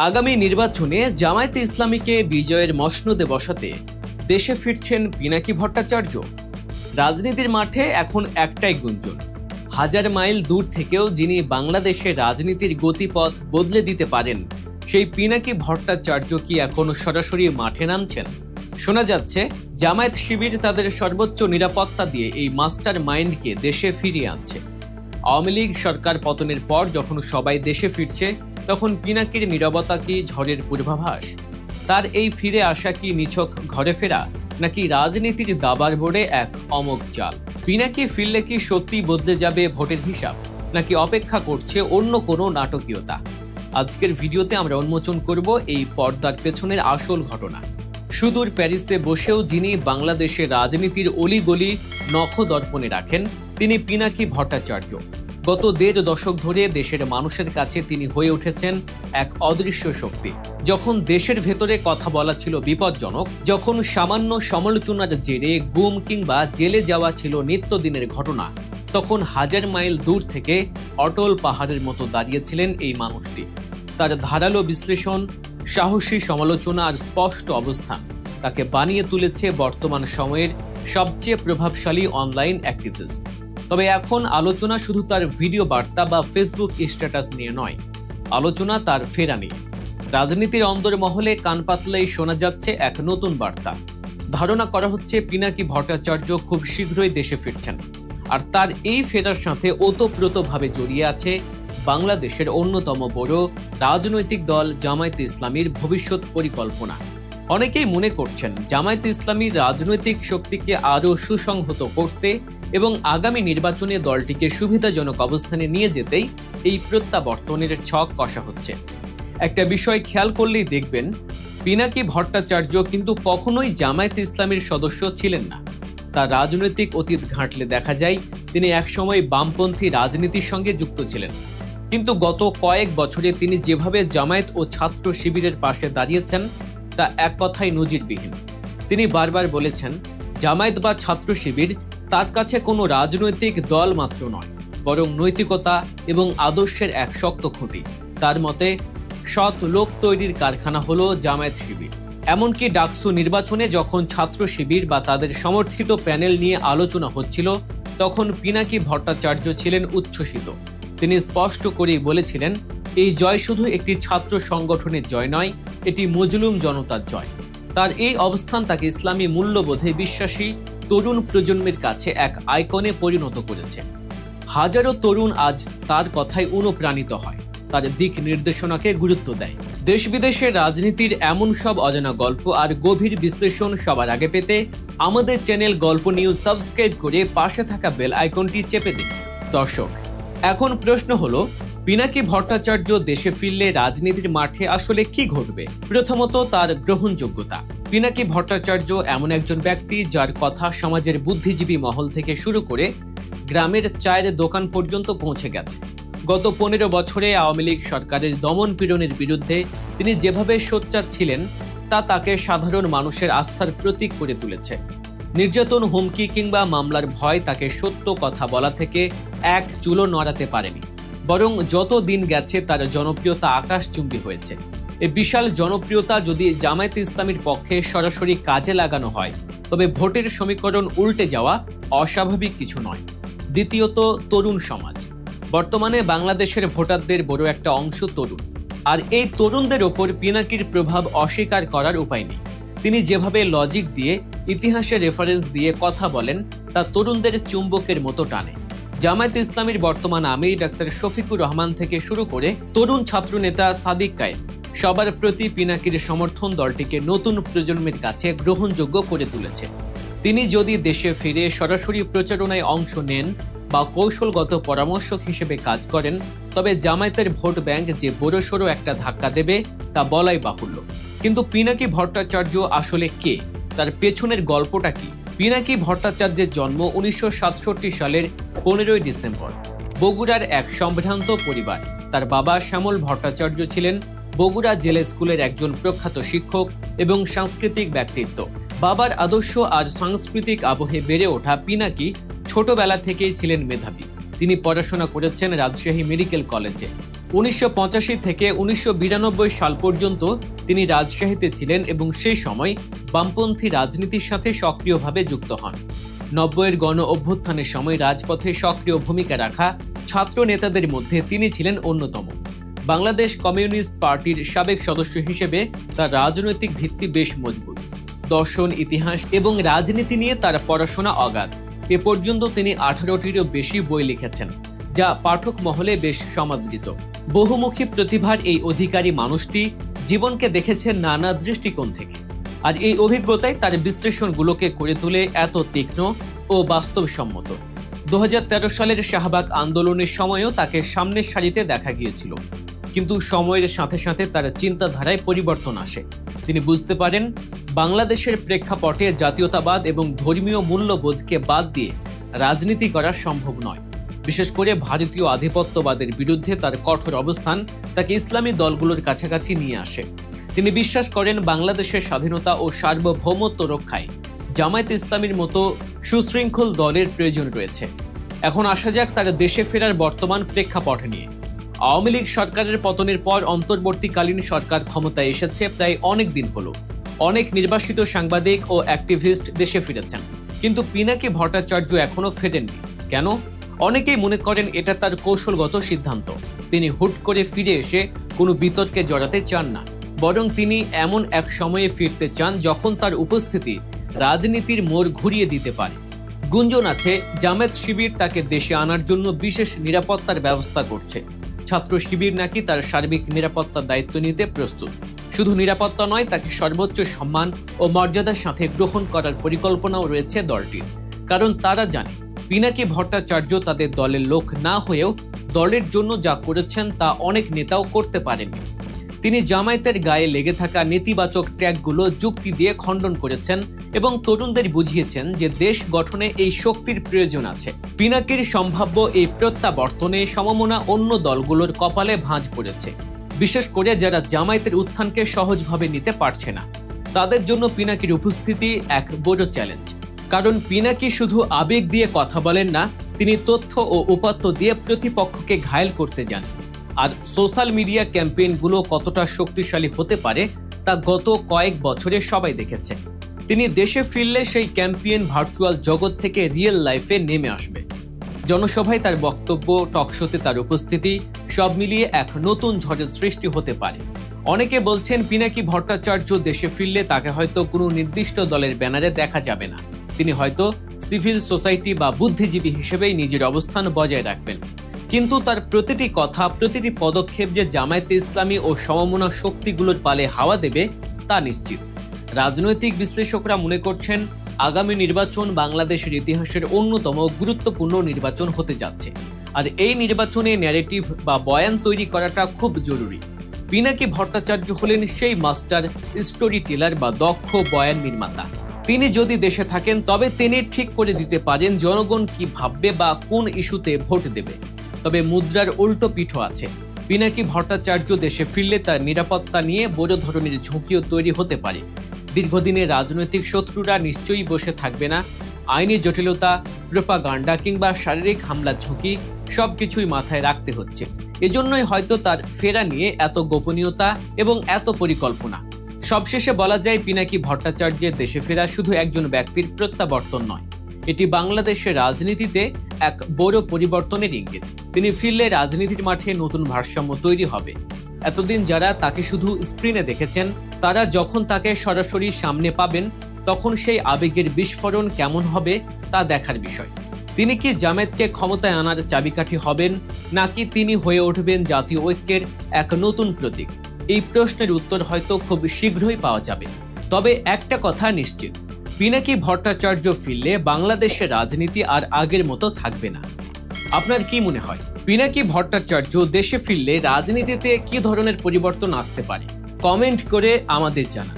আগামী নির্বাচনে জামায়াতে ইসলামীকে বিজয়ের মসনদে বসাতে দেশে ফিরছেন পিনাকি ভট্টাচার্য। রাজনীতির মাঠে এখন একটাই গুঞ্জন, হাজার মাইল দূর থেকেও যিনি বাংলাদেশের রাজনীতির গতিপথ বদলে দিতে পারেন সেই পিনাকি ভট্টাচার্য কি এখন সরাসরি মাঠে নামছেন? শোনা যাচ্ছে জামায়াত শিবির তাদের সর্বোচ্চ নিরাপত্তা দিয়ে এই মাস্টার মাইন্ডকে দেশে ফিরিয়ে আনছে। আওয়ামী লীগ সরকার পতনের পর যখন সবাই দেশে ফিরছে তখন পিনাকির নীরবতা কি ঝড়ের পূর্বাভাস? তার এই ফিরে আসা কি নিছক ঘরে ফেরা, নাকি রাজনীতির দাবার বোর্ডে এক অমোঘ চাল? পিনাকি ফিরলে কি সত্যি বদলে যাবে ভোটের হিসাব, নাকি অপেক্ষা করছে অন্য কোনো নাটকীয়তা? আজকের ভিডিওতে আমরা উন্মোচন করব এই পর্দার পেছনের আসল ঘটনা। সুদূর প্যারিসে বসেও যিনি বাংলাদেশের রাজনীতির অলিগলি নখদর্পণে রাখেন তিনি পিনাকি ভট্টাচার্য। গত ১.৫ দশক ধরে দেশের মানুষের কাছে তিনি হয়ে উঠেছেন এক অদৃশ্য শক্তি। যখন দেশের ভেতরে কথা বলা ছিল বিপজ্জনক, যখন সামান্য সমালোচনার জেরে গুম কিংবা জেলে যাওয়া ছিল নিত্যদিনের ঘটনা, তখন হাজার মাইল দূর থেকে অটল পাহাড়ের মতো দাঁড়িয়েছিলেন এই মানুষটি। তার ধারালো বিশ্লেষণ, সাহসী সমালোচনা আর স্পষ্ট অবস্থান তাকে বানিয়ে তুলেছে বর্তমান সময়ের সবচেয়ে প্রভাবশালী অনলাইন অ্যাক্টিভিস্ট। তবে এখন আলোচনা শুধু তার ভিডিও বার্তা বা ফেসবুক স্ট্যাটাস নিয়ে নয়, আলোচনা তার ফেরা নিয়ে। রাজনীতির অন্দরমহলে কান পাতলেই শোনা যাচ্ছে এক নতুন বার্তা। ধারণা করা হচ্ছে পিনাকি ভট্টাচার্য খুব শীঘ্রই দেশে ফিরছেন, আর তার এই ফেরার সাথে ওতপ্রোতভাবে জড়িয়ে আছে বাংলাদেশের অন্যতম বড় রাজনৈতিক দল জামায়াতে ইসলামীর ভবিষ্যৎ পরিকল্পনা। অনেকেই মনে করছেন জামায়াতে ইসলামীর রাজনৈতিক শক্তিকে আরও সুসংহত করতে এবং আগামী নির্বাচনে দলটিকে সুবিধাজনক অবস্থানে নিয়ে যেতেই এই প্রত্যাবর্তনের ছক কষা হচ্ছে। একটা বিষয় খেয়াল করলেই দেখবেন, পিনাকি ভট্টাচার্য কিন্তু কখনোই জামায়াতে ইসলামীর সদস্য ছিলেন না। তার রাজনৈতিক অতীত ঘাঁটলে দেখা যায় তিনি একসময় বামপন্থী রাজনীতির সঙ্গে যুক্ত ছিলেন, কিন্তু গত কয়েক বছরে তিনি যেভাবে জামায়াত ও ছাত্র শিবিরের পাশে দাঁড়িয়েছেন তা এক কথায় নজিরবিহীন। তিনি বারবার বলেছেন, জামায়াত বা ছাত্র শিবির তার কাছে কোনো রাজনৈতিক দল মাত্র নয়, বরং নৈতিকতা এবং আদর্শের এক শক্ত খুঁটি। তার মতে সৎ লোক তৈরির কারখানা হলো জামায়াত শিবির। এমনকি ডাকসু নির্বাচনে যখন ছাত্র শিবির বা তাদের সমর্থিত প্যানেল নিয়ে আলোচনা হচ্ছিল তখন পিনাকি ভট্টাচার্য ছিলেন উচ্ছ্বসিত। তিনি স্পষ্ট করেই বলেছিলেন, এই জয় শুধু একটি ছাত্র সংগঠনের জয় নয়, এটি মজলুম জনতার জয়। তার এই অবস্থান তাকে ইসলামী মূল্যবোধে বিশ্বাসী তরুণ প্রজন্মের কাছে এক আইকনে পরিণত করেছে। হাজারো তরুণ আজ তার কথায় অনুপ্রাণিত হয়, তার দিক নির্দেশনাকে গুরুত্ব দেয়। দেশ বিদেশের রাজনীতির এমন সব অজানা গল্প আর গভীর বিশ্লেষণ সবার আগে পেতে আমাদের চ্যানেল গল্প নিউজ সাবস্ক্রাইব করে পাশে থাকা বেল আইকনটি চেপে দিন। দর্শক, এখন প্রশ্ন হলো, পিনাকি ভট্টাচার্য দেশে ফিরলে রাজনীতির মাঠে আসলে কি ঘটবে? প্রথমত তার গ্রহণযোগ্যতা। পিনাকি ভট্টাচার্য এমন একজন ব্যক্তি যার কথা সমাজের বুদ্ধিজীবী মহল থেকে শুরু করে গ্রামের চায়ের দোকান পর্যন্ত পৌঁছে গেছে। গত ১৫ বছরে আওয়ামী লীগ সরকারের দমন পীড়নের বিরুদ্ধে তিনি যেভাবে সোচ্চার ছিলেন তা তাকে সাধারণ মানুষের আস্থার প্রতীক করে তুলেছে। নির্যাতন, হুমকি কিংবা মামলার ভয় তাকে সত্য কথা বলা থেকে এক চুলও নড়াতে পারেনি, বরং যত দিন গেছে তার জনপ্রিয়তা আকাশচুম্বী হয়েছে। এই বিশাল জনপ্রিয়তা যদি জামায়াতে ইসলামীর পক্ষে সরাসরি কাজে লাগানো হয় তবে ভোটের সমীকরণ উল্টে যাওয়া অস্বাভাবিক কিছু নয়। দ্বিতীয়ত তরুণ সমাজ। বর্তমানে বাংলাদেশের ভোটারদের বড় একটা অংশ তরুণ, আর এই তরুণদের ওপর পিনাকির প্রভাব অস্বীকার করার উপায় নেই। তিনি যেভাবে লজিক দিয়ে, ইতিহাসের রেফারেন্স দিয়ে কথা বলেন তা তরুণদের চুম্বকের মতো টানে। জামায়াতে ইসলামীর বর্তমান আমির ডাক্তার শফিকুর রহমান থেকে শুরু করে তরুণ ছাত্র নেতা সাদিক কায়েম, সবার প্রতি পিনাকির সমর্থন দলটিকে নতুন প্রজন্মের কাছে গ্রহণযোগ্য করে তুলেছে। তিনি যদি দেশে ফিরে সরাসরি প্রচারণায় অংশ নেন বা কৌশলগত পরামর্শক হিসেবে কাজ করেন তবে জামায়াতের ভোট ব্যাংক যে বড়সড় একটা ধাক্কা দেবে তা বলাই বাহুল্য। কিন্তু পিনাকি ভট্টাচার্য আসলে কে? তার পেছনের গল্পটা কি? পিনাকি ভট্টাচার্যের জন্ম ১৯৬৭ সালের ১৫ই ডিসেম্বর বগুড়ার এক সম্ভ্রান্ত পরিবারে। তার বাবা শ্যামল ভট্টাচার্য ছিলেন বগুড়া জেলা স্কুলের একজন প্রখ্যাত শিক্ষক এবং সাংস্কৃতিক ব্যক্তিত্ব। বাবার আদর্শ আর সাংস্কৃতিক আবহে বেড়ে ওঠা পিনাকি ছোটবেলা থেকেই ছিলেন মেধাবী। তিনি পড়াশোনা করেছেন রাজশাহী মেডিকেল কলেজে। 1985 থেকে 1992 সাল পর্যন্ত তিনি রাজশাহীতে ছিলেন এবং সেই সময় বামপন্থী রাজনীতির সাথে সক্রিয়ভাবে যুক্ত হন। 90-এর গণ অভ্যুত্থানের সময় রাজপথে সক্রিয় ভূমিকা রাখা ছাত্র নেতাদের মধ্যে তিনি ছিলেন অন্যতম। বাংলাদেশ কমিউনিস্ট পার্টির সাবেক সদস্য হিসেবে তার রাজনৈতিক ভিত্তি বেশ মজবুত। দর্শন, ইতিহাস এবং রাজনীতি নিয়ে তার পড়াশোনা অগাধ। এ পর্যন্ত তিনি 18টিরও বেশি বই লিখেছেন, যা পাঠক মহলে বেশ সমাদৃত। বহুমুখী প্রতিভার এই অধিকারী মানুষটি জীবনকে দেখেছেন নানা দৃষ্টিকোণ থেকে, আর এই অভিজ্ঞতাই তার বিশ্লেষণগুলোকে করে তোলে এত তীক্ষ্ণ ও বাস্তবসম্মত। 2013 সালের শাহবাগ আন্দোলনের সময়ও তাকে সামনের সারিতে দেখা গিয়েছিল, কিন্তু সময়ের সাথে সাথে তার চিন্তাধারায় পরিবর্তন আসে। তিনি বুঝতে পারেন বাংলাদেশের প্রেক্ষাপটে জাতীয়তাবাদ এবং ধর্মীয় মূল্যবোধকে বাদ দিয়ে রাজনীতি করা সম্ভব নয়। বিশেষ করে ভারতীয় আধিপত্যবাদের বিরুদ্ধে তার কঠোর অবস্থান তাকে ইসলামী দলগুলোর কাছাকাছি নিয়ে আসে। তিনি বিশ্বাস করেন বাংলাদেশের স্বাধীনতা ও সার্বভৌমত্ব রক্ষায় জামায়াতে ইসলামীর মতো সুশৃঙ্খল দলের প্রয়োজন রয়েছে। এখন আসা যাক তার দেশে ফেরার বর্তমান প্রেক্ষাপট নিয়ে। আওয়ামী লীগ সরকারের পতনের পর অন্তর্বর্তীকালীন সরকার ক্ষমতায় এসেছে প্রায় অনেক দিন হলো। অনেক নির্বাসিত সাংবাদিক ও অ্যাক্টিভিস্ট দেশে ফিরেছেন, কিন্তু পিনাকি ভট্টাচার্য এখনো ফেরেননি। কেন? অনেকেই মনে করেন এটা তার কৌশলগত সিদ্ধান্ত। তিনি হুট করে ফিরে এসে কোনো বিতর্কে জড়াতে চান না, বরং তিনি এমন এক সময়ে ফিরতে চান যখন তার উপস্থিতি রাজনীতির মোড় ঘুরিয়ে দিতে পারে। গুঞ্জন আছে জামায়াত শিবির তাকে দেশে আনার জন্য বিশেষ নিরাপত্তার ব্যবস্থা করছে। ছাত্র শিবির নাকি তার সার্বিক নিরাপত্তার দায়িত্ব নিতে প্রস্তুত। শুধু নিরাপত্তা নয়, তাকে সর্বোচ্চ সম্মান ও মর্যাদার সাথে গ্রহণ করার পরিকল্পনাও রয়েছে দলটির। কারণ তারা জানে পিনাকি ভট্টাচার্য তাদের দলের লোক না হয়েও দলের জন্য যা করেছেন তা অনেক নেতাও করতে পারেননি। তিনি জামায়াতের গায়ে লেগে থাকা নেতিবাচক ট্র্যাকগুলো যুক্তি দিয়ে খণ্ডন করেছেন এবং তরুণদের বুঝিয়েছেন যে দেশ গঠনে এই শক্তির প্রয়োজন আছে। পিনাকির সম্ভাব্য এই প্রত্যাবর্তনে সমমনা অন্য দলগুলোর কপালে ভাঁজ পড়েছে, বিশেষ করে যারা জামায়াতের উত্থানকে সহজভাবে নিতে পারছে না। তাদের জন্য পিনাকির উপস্থিতি এক বড় চ্যালেঞ্জ। কারণ পিনাকি শুধু আবেগ দিয়ে কথা বলেন না, তিনি তথ্য ও উপাত্ত দিয়ে প্রতিপক্ষকে ঘায়েল করতে যান। আর সোশ্যাল মিডিয়া ক্যাম্পেইনগুলো কতটা শক্তিশালী হতে পারে তা গত কয়েক বছরে সবাই দেখেছে। তিনি দেশে ফিরলে সেই ক্যাম্পেইন ভার্চুয়াল জগৎ থেকে রিয়েল লাইফে নেমে আসবে। জনসভায় তার বক্তব্য, টকশোতে তার উপস্থিতি, সব মিলিয়ে এক নতুন ঝড়ের সৃষ্টি হতে পারে। অনেকে বলছেন পিনাকি ভট্টাচার্য দেশে ফিরলে তাকে হয়তো কোনো নির্দিষ্ট দলের ব্যানারে দেখা যাবে না। তিনি হয়তো সিভিল সোসাইটি বা বুদ্ধিজীবী হিসেবেই নিজের অবস্থান বজায় রাখবেন। কিন্তু তার প্রতিটি কথা, প্রতিটি পদক্ষেপ যে জামায়াতে ইসলামী ও সমমনা শক্তিগুলোর পালে হাওয়া দেবে তা নিশ্চিত। রাজনৈতিক বিশ্লেষকরা মনে করছেন আগামী নির্বাচন বাংলাদেশের ইতিহাসের অন্যতম গুরুত্বপূর্ণ নির্বাচন হতে যাচ্ছে, আর এই নির্বাচনে ন্যারেটিভ বা বয়ান তৈরি করাটা খুব জরুরি। পিনাকি ভট্টাচার্য হলেন সেই মাস্টার স্টোরি টেলার বা দক্ষ বয়ান নির্মাতা। তিনি যদি দেশে থাকেন তবে তিনি ঠিক করে দিতে পারেন জনগণ কি ভাববে বা কোন ইস্যুতে ভোট দেবে। তবে মুদ্রার উল্টো পিঠও আছে। পিনাকি ভট্টাচার্য দেশে ফিরলে তার নিরাপত্তা নিয়ে বড় ধরনের ঝুঁকিও তৈরি হতে পারে। দীর্ঘদিনের রাজনৈতিক শত্রুরা নিশ্চয়ই বসে থাকবে না। আইনি জটিলতা, প্রোপাগান্ডা কিংবা শারীরিক হামলার ঝুঁকি সবকিছুই মাথায় রাখতে হচ্ছে। এজন্যই হয়তো তার ফেরা নিয়ে এত গোপনীয়তা এবং এত পরিকল্পনা। সবশেষে বলা যায় পিনাকি ভট্টাচার্যের দেশে ফেরা শুধু একজন ব্যক্তির প্রত্যাবর্তন নয়, এটি বাংলাদেশের রাজনীতিতে এক বড় পরিবর্তনের ইঙ্গিত। তিনি ফিরলে রাজনীতির মাঠে নতুন ভারসাম্য তৈরি হবে। এতদিন যারা তাকে শুধু স্ক্রিনে দেখেছেন, তারা যখন তাকে সরাসরি সামনে পাবেন তখন সেই আবেগের বিস্ফোরণ কেমন হবে তা দেখার বিষয়। তিনি কি জামায়াতকে ক্ষমতায় আনার চাবিকাঠি হবেন, নাকি তিনি হয়ে উঠবেন জাতীয় ঐক্যের এক নতুন প্রতীক? এই প্রশ্নের উত্তর হয়তো খুব শীঘ্রই পাওয়া যাবে। তবে একটা কথা নিশ্চিত, পিনাকি ভট্টাচার্য ফিরলে বাংলাদেশের রাজনীতি আর আগের মতো থাকবে না। আপনার কি মনে হয়, পিনাকি ভট্টাচার্য দেশে ফিরলে রাজনীতিতে কি ধরনের পরিবর্তন আসতে পারে? কমেন্ট করে আমাদের জানান।